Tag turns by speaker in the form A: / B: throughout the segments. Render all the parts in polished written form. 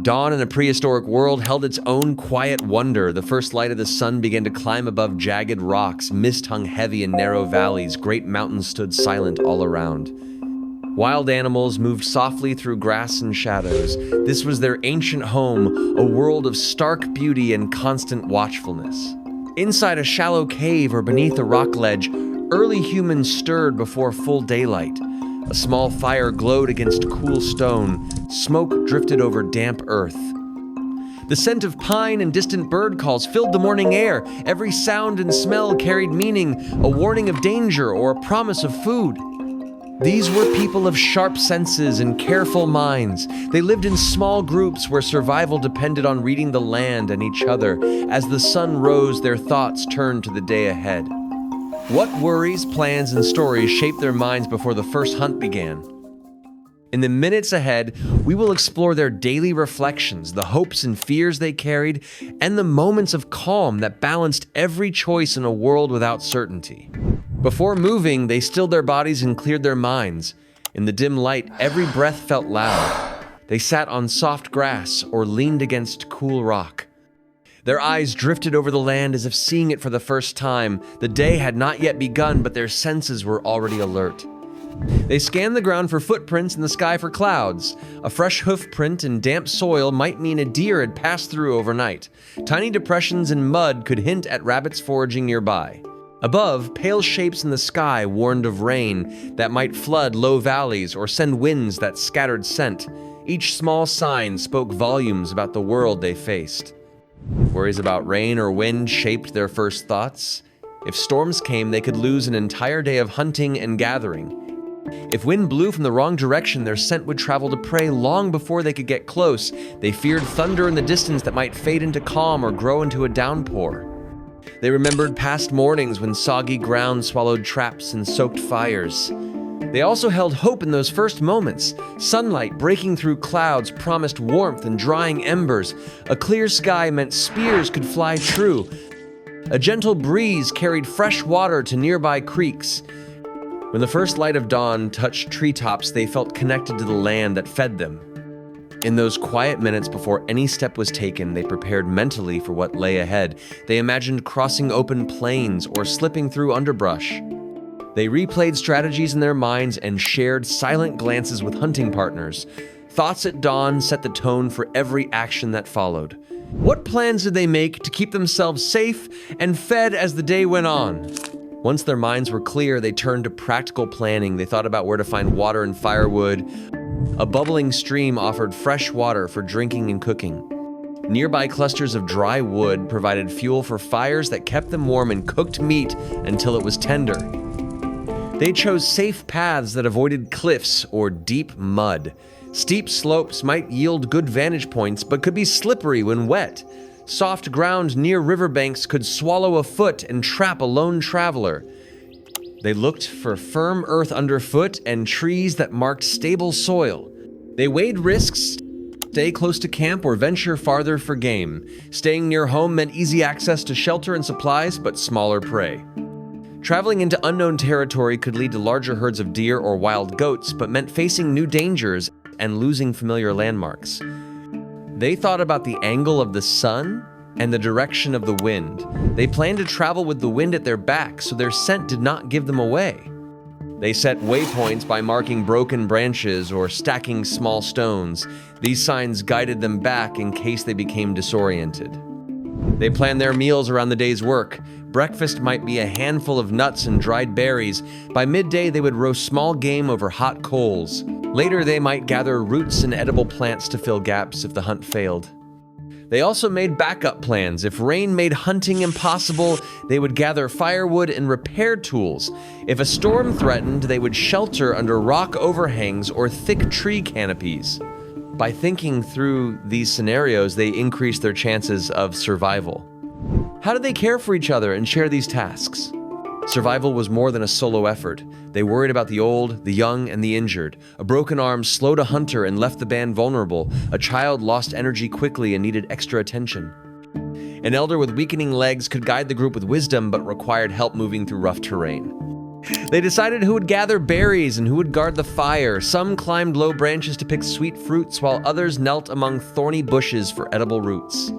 A: Dawn in a prehistoric world held its own quiet wonder. The first light of the sun began to climb above jagged rocks. Mist hung heavy in narrow valleys. Great mountains stood silent all around. Wild animals moved softly through grass and shadows. This was their ancient home, a world of stark beauty and constant watchfulness. Inside a shallow cave or beneath a rock ledge, early humans stirred before full daylight. A small fire glowed against cool stone. Smoke drifted over damp earth. The scent of pine and distant bird calls filled the morning air. Every sound and smell carried meaning, a warning of danger or a promise of food. These were people of sharp senses and careful minds. They lived in small groups where survival depended on reading the land and each other. As the sun rose, their thoughts turned to the day ahead. What worries, plans, and stories shaped their minds before the first hunt began? In the minutes ahead, we will explore their daily reflections, the hopes and fears they carried, and the moments of calm that balanced every choice in a world without certainty. Before moving, they stilled their bodies and cleared their minds. In the dim light, every breath felt loud. They sat on soft grass or leaned against cool rock. Their eyes drifted over the land as if seeing it for the first time. The day had not yet begun, but their senses were already alert. They scanned the ground for footprints and the sky for clouds. A fresh hoof print in damp soil might mean a deer had passed through overnight. Tiny depressions in mud could hint at rabbits foraging nearby. Above, pale shapes in the sky warned of rain that might flood low valleys or send winds that scattered scent. Each small sign spoke volumes about the world they faced. Worries about rain or wind shaped their first thoughts. If storms came, they could lose an entire day of hunting and gathering. If wind blew from the wrong direction, their scent would travel to prey long before they could get close. They feared thunder in the distance that might fade into calm or grow into a downpour. They remembered past mornings when soggy ground swallowed traps and soaked fires. They also held hope in those first moments. Sunlight breaking through clouds promised warmth and drying embers. A clear sky meant spears could fly true. A gentle breeze carried fresh water to nearby creeks. When the first light of dawn touched treetops, they felt connected to the land that fed them. In those quiet minutes before any step was taken, they prepared mentally for what lay ahead. They imagined crossing open plains or slipping through underbrush. They replayed strategies in their minds and shared silent glances with hunting partners. Thoughts at dawn set the tone for every action that followed. What plans did they make to keep themselves safe and fed as the day went on? Once their minds were clear, they turned to practical planning. They thought about where to find water and firewood. A bubbling stream offered fresh water for drinking and cooking. Nearby clusters of dry wood provided fuel for fires that kept them warm and cooked meat until it was tender. They chose safe paths that avoided cliffs or deep mud. Steep slopes might yield good vantage points, but could be slippery when wet. Soft ground near riverbanks could swallow a foot and trap a lone traveler. They looked for firm earth underfoot and trees that marked stable soil. They weighed risks, stay close to camp or venture farther for game. Staying near home meant easy access to shelter and supplies, but smaller prey. Traveling into unknown territory could lead to larger herds of deer or wild goats, but meant facing new dangers and losing familiar landmarks. They thought about the angle of the sun and the direction of the wind. They planned to travel with the wind at their back, so their scent did not give them away. They set waypoints by marking broken branches or stacking small stones. These signs guided them back in case they became disoriented. They planned their meals around the day's work. Breakfast might be a handful of nuts and dried berries. By midday, they would roast small game over hot coals. Later, they might gather roots and edible plants to fill gaps if the hunt failed. They also made backup plans. If rain made hunting impossible, they would gather firewood and repair tools. If a storm threatened, they would shelter under rock overhangs or thick tree canopies. By thinking through these scenarios, they increased their chances of survival. How did they care for each other and share these tasks? Survival was more than a solo effort. They worried about the old, the young, and the injured. A broken arm slowed a hunter and left the band vulnerable. A child lost energy quickly and needed extra attention. An elder with weakening legs could guide the group with wisdom but required help moving through rough terrain. They decided who would gather berries and who would guard the fire. Some climbed low branches to pick sweet fruits, while others knelt among thorny bushes for edible roots.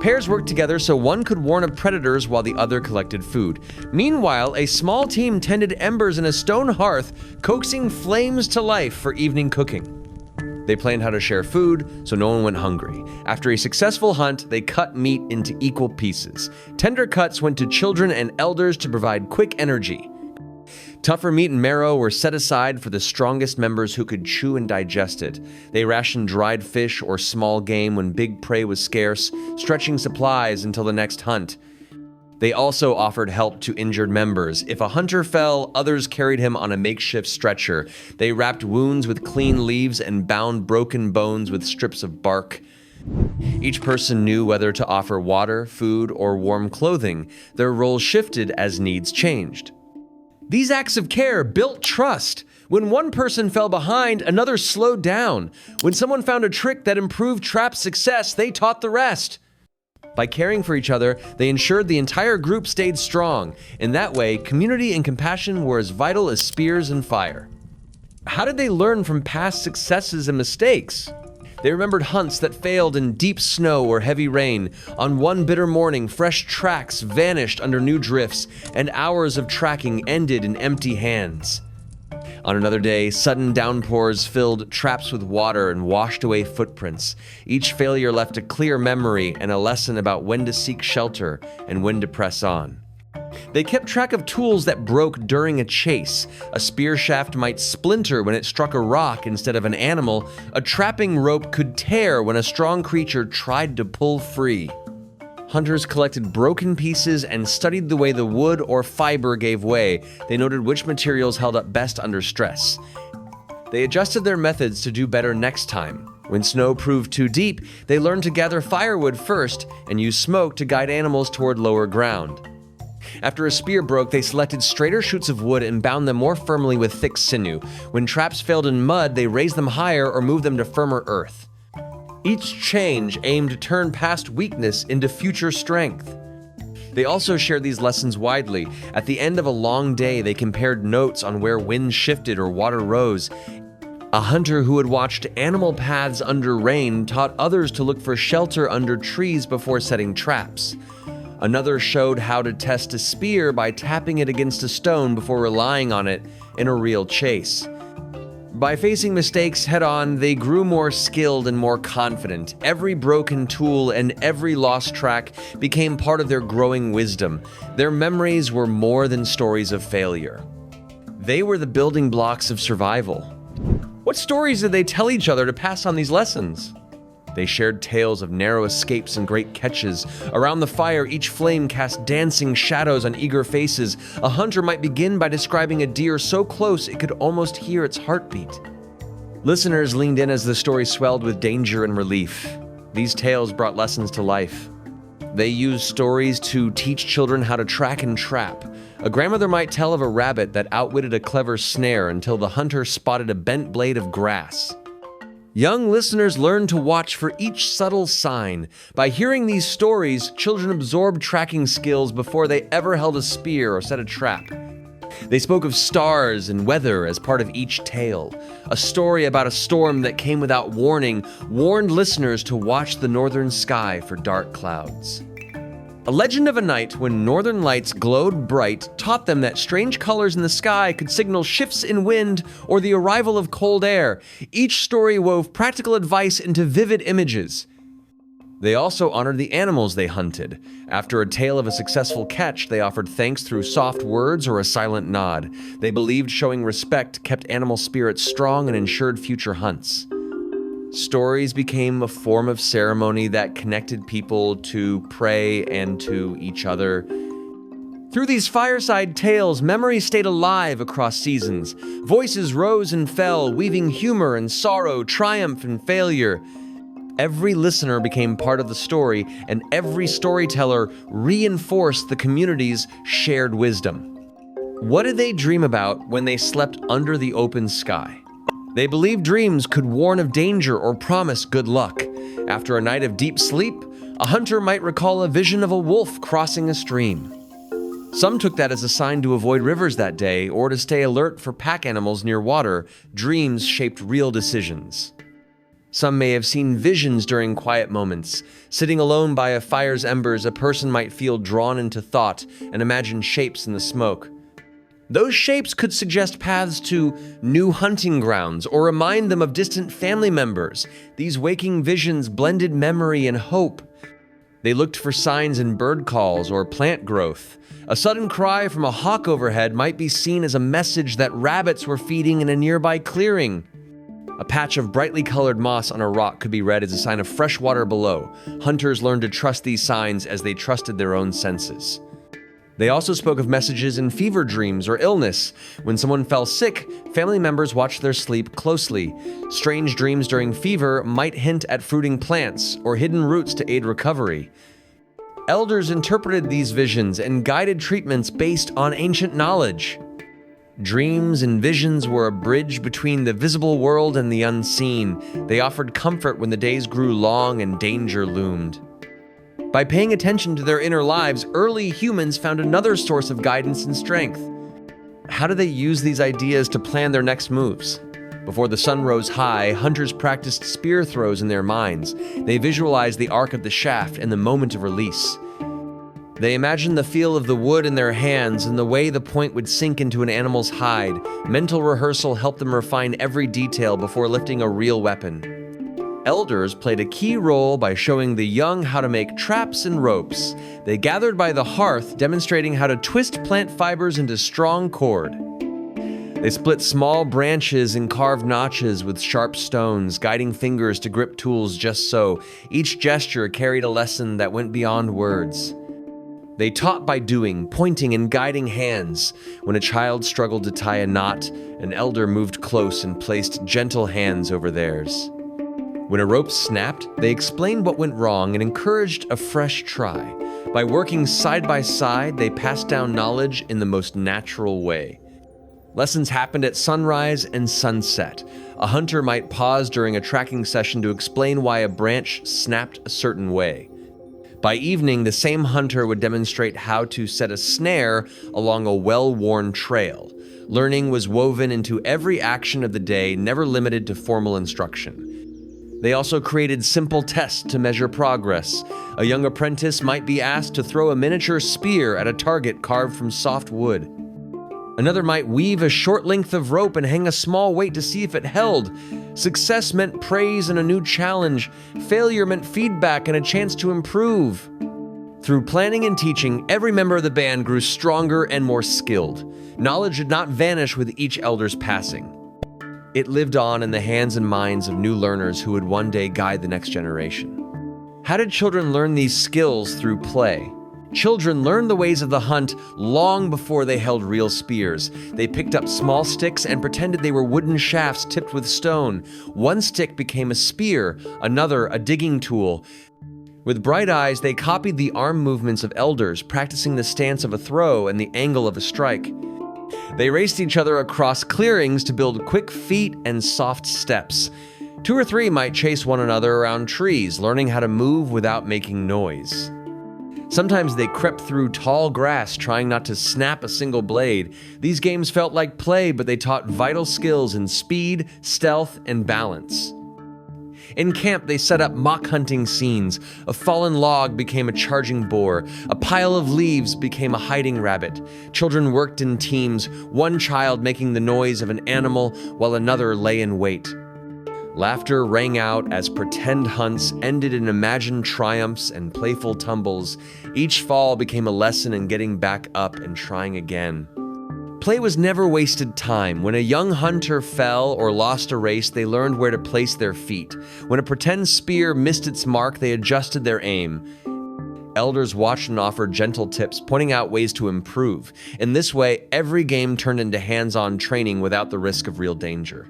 A: Pairs worked together so one could warn of predators while the other collected food. Meanwhile, a small team tended embers in a stone hearth, coaxing flames to life for evening cooking. They planned how to share food so no one went hungry. After a successful hunt, they cut meat into equal pieces. Tender cuts went to children and elders to provide quick energy. Tougher meat and marrow were set aside for the strongest members who could chew and digest it. They rationed dried fish or small game when big prey was scarce, stretching supplies until the next hunt. They also offered help to injured members. If a hunter fell, others carried him on a makeshift stretcher. They wrapped wounds with clean leaves and bound broken bones with strips of bark. Each person knew whether to offer water, food, or warm clothing. Their roles shifted as needs changed. These acts of care built trust. When one person fell behind, another slowed down. When someone found a trick that improved trap success, they taught the rest. By caring for each other, they ensured the entire group stayed strong. In that way, community and compassion were as vital as spears and fire. How did they learn from past successes and mistakes? They remembered hunts that failed in deep snow or heavy rain. On one bitter morning, fresh tracks vanished under new drifts, and hours of tracking ended in empty hands. On another day, sudden downpours filled traps with water and washed away footprints. Each failure left a clear memory and a lesson about when to seek shelter and when to press on. They kept track of tools that broke during a chase. A spear shaft might splinter when it struck a rock instead of an animal. A trapping rope could tear when a strong creature tried to pull free. Hunters collected broken pieces and studied the way the wood or fiber gave way. They noted which materials held up best under stress. They adjusted their methods to do better next time. When snow proved too deep, they learned to gather firewood first and use smoke to guide animals toward lower ground. After a spear broke, they selected straighter shoots of wood and bound them more firmly with thick sinew. When traps failed in mud, they raised them higher or moved them to firmer earth. Each change aimed to turn past weakness into future strength. They also shared these lessons widely. At the end of a long day, they compared notes on where wind shifted or water rose. A hunter who had watched animal paths under rain taught others to look for shelter under trees before setting traps. Another showed how to test a spear by tapping it against a stone before relying on it in a real chase. By facing mistakes head-on, they grew more skilled and more confident. Every broken tool and every lost track became part of their growing wisdom. Their memories were more than stories of failure. They were the building blocks of survival. What stories did they tell each other to pass on these lessons? They shared tales of narrow escapes and great catches. Around the fire, each flame cast dancing shadows on eager faces. A hunter might begin by describing a deer so close it could almost hear its heartbeat. Listeners leaned in as the story swelled with danger and relief. These tales brought lessons to life. They used stories to teach children how to track and trap. A grandmother might tell of a rabbit that outwitted a clever snare until the hunter spotted a bent blade of grass. Young listeners learned to watch for each subtle sign. By hearing these stories, children absorbed tracking skills before they ever held a spear or set a trap. They spoke of stars and weather as part of each tale. A story about a storm that came without warning warned listeners to watch the northern sky for dark clouds. A legend of a night when northern lights glowed bright taught them that strange colors in the sky could signal shifts in wind or the arrival of cold air. Each story wove practical advice into vivid images. They also honored the animals they hunted. After a tale of a successful catch, they offered thanks through soft words or a silent nod. They believed showing respect kept animal spirits strong and ensured future hunts. Stories became a form of ceremony that connected people to prey and to each other. Through these fireside tales, memories stayed alive across seasons. Voices rose and fell, weaving humor and sorrow, triumph and failure. Every listener became part of the story, and every storyteller reinforced the community's shared wisdom. What did they dream about when they slept under the open sky? They believed dreams could warn of danger or promise good luck. After a night of deep sleep, a hunter might recall a vision of a wolf crossing a stream. Some took that as a sign to avoid rivers that day or to stay alert for pack animals near water. Dreams shaped real decisions. Some may have seen visions during quiet moments. Sitting alone by a fire's embers, a person might feel drawn into thought and imagine shapes in the smoke. Those shapes could suggest paths to new hunting grounds or remind them of distant family members. These waking visions blended memory and hope. They looked for signs in bird calls or plant growth. A sudden cry from a hawk overhead might be seen as a message that rabbits were feeding in a nearby clearing. A patch of brightly colored moss on a rock could be read as a sign of fresh water below. Hunters learned to trust these signs as they trusted their own senses. They also spoke of messages in fever dreams or illness. When someone fell sick, family members watched their sleep closely. Strange dreams during fever might hint at fruiting plants or hidden roots to aid recovery. Elders interpreted these visions and guided treatments based on ancient knowledge. Dreams and visions were a bridge between the visible world and the unseen. They offered comfort when the days grew long and danger loomed. By paying attention to their inner lives, early humans found another source of guidance and strength. How do they use these ideas to plan their next moves? Before the sun rose high, hunters practiced spear throws in their minds. They visualized the arc of the shaft and the moment of release. They imagined the feel of the wood in their hands and the way the point would sink into an animal's hide. Mental rehearsal helped them refine every detail before lifting a real weapon. Elders played a key role by showing the young how to make traps and ropes. They gathered by the hearth, demonstrating how to twist plant fibers into strong cord. They split small branches and carved notches with sharp stones, guiding fingers to grip tools just so. Each gesture carried a lesson that went beyond words. They taught by doing, pointing and guiding hands. When a child struggled to tie a knot, an elder moved close and placed gentle hands over theirs. When a rope snapped, they explained what went wrong and encouraged a fresh try. By working side by side, they passed down knowledge in the most natural way. Lessons happened at sunrise and sunset. A hunter might pause during a tracking session to explain why a branch snapped a certain way. By evening, the same hunter would demonstrate how to set a snare along a well-worn trail. Learning was woven into every action of the day, never limited to formal instruction. They also created simple tests to measure progress. A young apprentice might be asked to throw a miniature spear at a target carved from soft wood. Another might weave a short length of rope and hang a small weight to see if it held. Success meant praise and a new challenge. Failure meant feedback and a chance to improve. Through planning and teaching, every member of the band grew stronger and more skilled. Knowledge did not vanish with each elder's passing. It lived on in the hands and minds of new learners who would one day guide the next generation. How did children learn these skills through play? Children learned the ways of the hunt long before they held real spears. They picked up small sticks and pretended they were wooden shafts tipped with stone. One stick became a spear, another a digging tool. With bright eyes, they copied the arm movements of elders, practicing the stance of a throw and the angle of a strike. They raced each other across clearings to build quick feet and soft steps. 2 or 3 might chase one another around trees, learning how to move without making noise. Sometimes they crept through tall grass, trying not to snap a single blade. These games felt like play, but they taught vital skills in speed, stealth, and balance. In camp, they set up mock hunting scenes. A fallen log became a charging boar. A pile of leaves became a hiding rabbit. Children worked in teams, one child making the noise of an animal while another lay in wait. Laughter rang out as pretend hunts ended in imagined triumphs and playful tumbles. Each fall became a lesson in getting back up and trying again. Play was never wasted time. When a young hunter fell or lost a race, they learned where to place their feet. When a pretend spear missed its mark, they adjusted their aim. Elders watched and offered gentle tips, pointing out ways to improve. In this way, every game turned into hands-on training without the risk of real danger.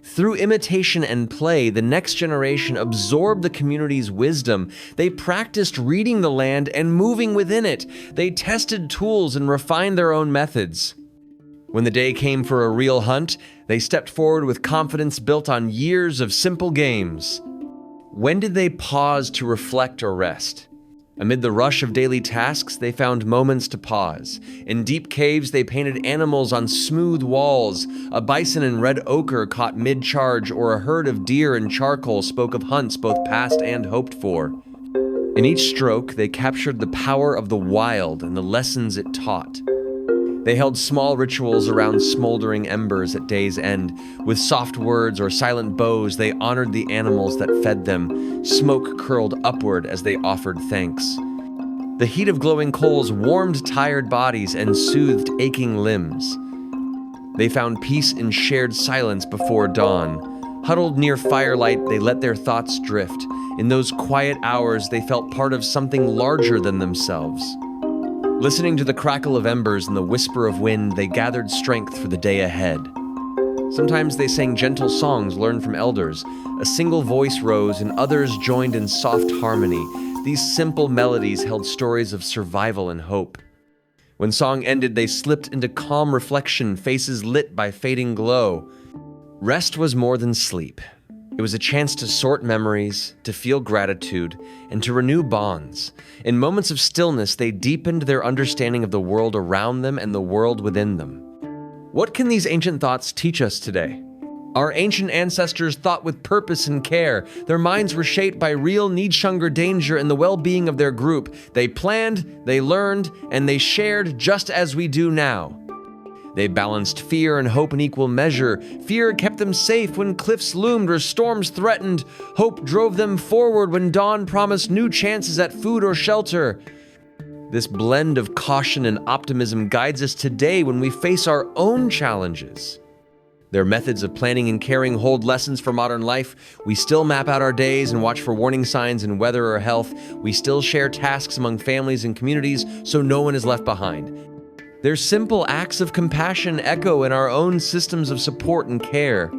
A: Through imitation and play, the next generation absorbed the community's wisdom. They practiced reading the land and moving within it. They tested tools and refined their own methods. When the day came for a real hunt, they stepped forward with confidence built on years of simple games. When did they pause to reflect or rest? Amid the rush of daily tasks, they found moments to pause. In deep caves, they painted animals on smooth walls. A bison in red ochre caught mid-charge, or a herd of deer in charcoal spoke of hunts both past and hoped for. In each stroke, they captured the power of the wild and the lessons it taught. They held small rituals around smoldering embers at day's end. With soft words or silent bows, they honored the animals that fed them. Smoke curled upward as they offered thanks. The heat of glowing coals warmed tired bodies and soothed aching limbs. They found peace in shared silence before dawn. Huddled near firelight, they let their thoughts drift. In those quiet hours, they felt part of something larger than themselves. Listening to the crackle of embers and the whisper of wind, they gathered strength for the day ahead. Sometimes they sang gentle songs learned from elders. A single voice rose and others joined in soft harmony. These simple melodies held stories of survival and hope. When song ended, they slipped into calm reflection, faces lit by fading glow. Rest was more than sleep. It was a chance to sort memories, to feel gratitude, and to renew bonds. In moments of stillness, they deepened their understanding of the world around them and the world within them. What can these ancient thoughts teach us today? Our ancient ancestors thought with purpose and care. Their minds were shaped by real need, hunger, danger, and the well-being of their group. They planned, they learned, and they shared just as we do now. They balanced fear and hope in equal measure. Fear kept them safe when cliffs loomed or storms threatened. Hope drove them forward when dawn promised new chances at food or shelter. This blend of caution and optimism guides us today when we face our own challenges. Their methods of planning and caring hold lessons for modern life. We still map out our days and watch for warning signs in weather or health. We still share tasks among families and communities so no one is left behind. Their simple acts of compassion echo in our own systems of support and care.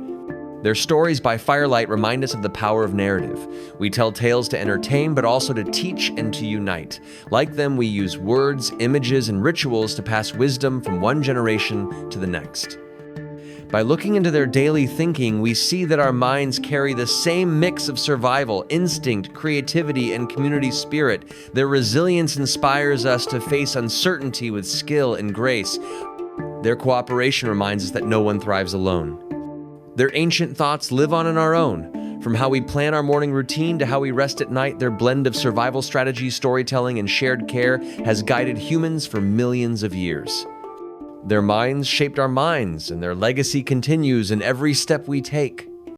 A: Their stories by firelight remind us of the power of narrative. We tell tales to entertain, but also to teach and to unite. Like them, we use words, images, and rituals to pass wisdom from one generation to the next. By looking into their daily thinking, we see that our minds carry the same mix of survival, instinct, creativity, and community spirit. Their resilience inspires us to face uncertainty with skill and grace. Their cooperation reminds us that no one thrives alone. Their ancient thoughts live on in our own. From how we plan our morning routine to how we rest at night, their blend of survival strategies, storytelling, and shared care has guided humans for millions of years. Their minds shaped our minds, and their legacy continues in every step we take.